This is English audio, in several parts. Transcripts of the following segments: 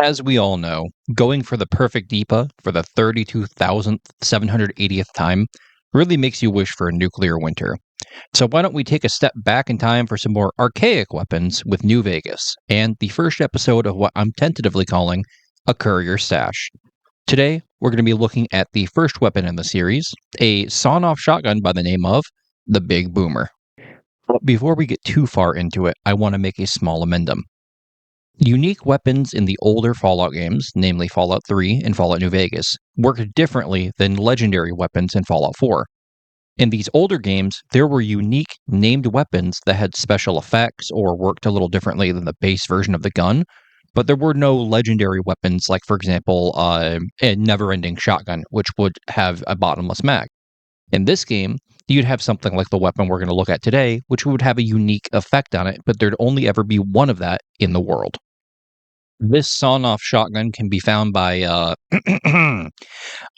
As we all know, going for the perfect DEPA for the 32,780th time really makes you wish for a nuclear winter. So why don't we take a step back in time for some more archaic weapons with New Vegas, and the first episode of what I'm tentatively calling a Courier Stash. Today, we're going to be looking at the first weapon in the series, a sawn-off shotgun by the name of the Big Boomer. But before we get too far into it, I want to make a small amendment. Unique weapons in the older Fallout games, namely Fallout 3 and Fallout New Vegas, worked differently than legendary weapons in Fallout 4. In these older games, there were unique named weapons that had special effects or worked a little differently than the base version of the gun, but there were no legendary weapons like, for example, a never-ending shotgun, which would have a bottomless mag. In this game, you'd have something like the weapon we're going to look at today, which would have a unique effect on it, but there'd only ever be one of that in the world. This sawn-off shotgun can be found by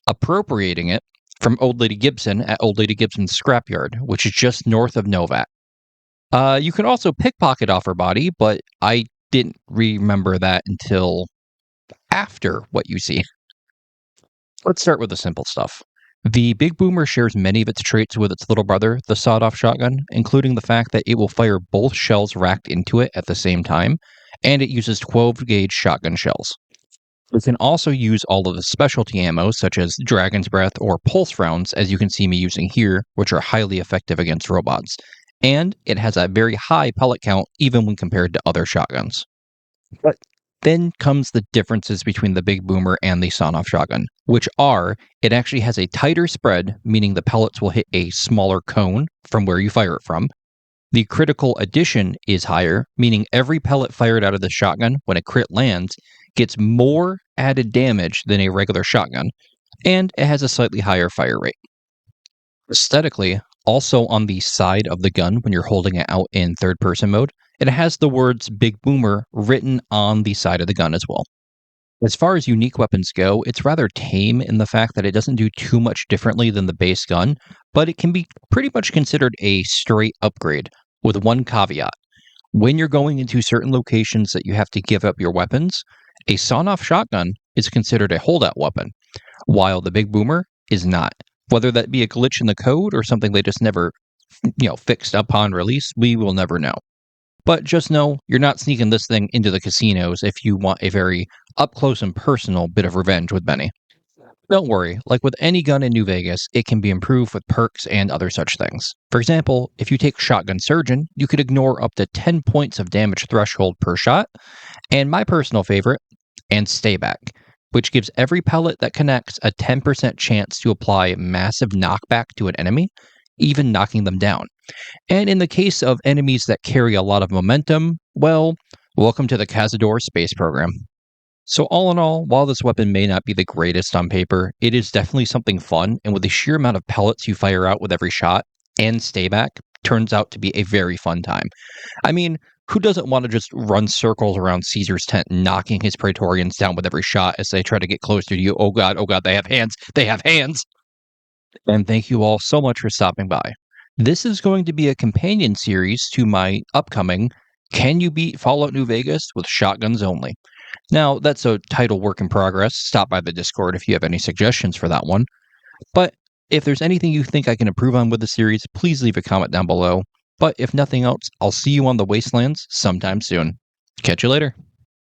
appropriating it from Old Lady Gibson at Old Lady Gibson's scrapyard, which is just north of Novat. You can also pickpocket off her body, but I didn't remember that until after what you see. Let's start with the simple stuff. The Big Boomer shares many of its traits with its little brother, the sawed-off shotgun, including the fact that it will fire both shells racked into it at the same time, and it uses 12-gauge shotgun shells. It can also use all of the specialty ammo, such as Dragon's Breath or Pulse rounds, as you can see me using here, which are highly effective against robots. And it has a very high pellet count, even when compared to other shotguns. But then comes the differences between the Big Boomer and the sawn-off shotgun, which are, it actually has a tighter spread, meaning the pellets will hit a smaller cone from where you fire it from. The critical addition is higher, meaning every pellet fired out of the shotgun when a crit lands gets more added damage than a regular shotgun, and it has a slightly higher fire rate. Aesthetically, also on the side of the gun when you're holding it out in third-person mode, it has the words Big Boomer written on the side of the gun as well. As far as unique weapons go, it's rather tame in the fact that it doesn't do too much differently than the base gun, but it can be pretty much considered a straight upgrade, with one caveat. When you're going into certain locations that you have to give up your weapons, a sawn-off shotgun is considered a holdout weapon, while the Big Boomer is not. Whether that be a glitch in the code or something they just never, fixed upon release, we will never know. But just know, you're not sneaking this thing into the casinos if you want a very up-close and personal bit of revenge with Benny. Don't worry, like with any gun in New Vegas, it can be improved with perks and other such things. For example, if you take Shotgun Surgeon, you could ignore up to 10 points of damage threshold per shot, and my personal favorite, and Stay Back, which gives every pellet that connects a 10% chance to apply massive knockback to an enemy, even knocking them down. And in the case of enemies that carry a lot of momentum, well, welcome to the Cazador space program. So all in all, while this weapon may not be the greatest on paper, it is definitely something fun, and with the sheer amount of pellets you fire out with every shot, and Stay Back, turns out to be a very fun time. I mean, who doesn't want to just run circles around Caesar's tent, knocking his Praetorians down with every shot as they try to get closer to you? Oh god, they have hands! They have hands! And thank you all so much for stopping by. This is going to be a companion series to my upcoming Can You Beat Fallout New Vegas with Shotguns Only? Now, that's a title work in progress. Stop by the Discord if you have any suggestions for that one. But if there's anything you think I can improve on with the series, please leave a comment down below. But if nothing else, I'll see you on the Wastelands sometime soon. Catch you later.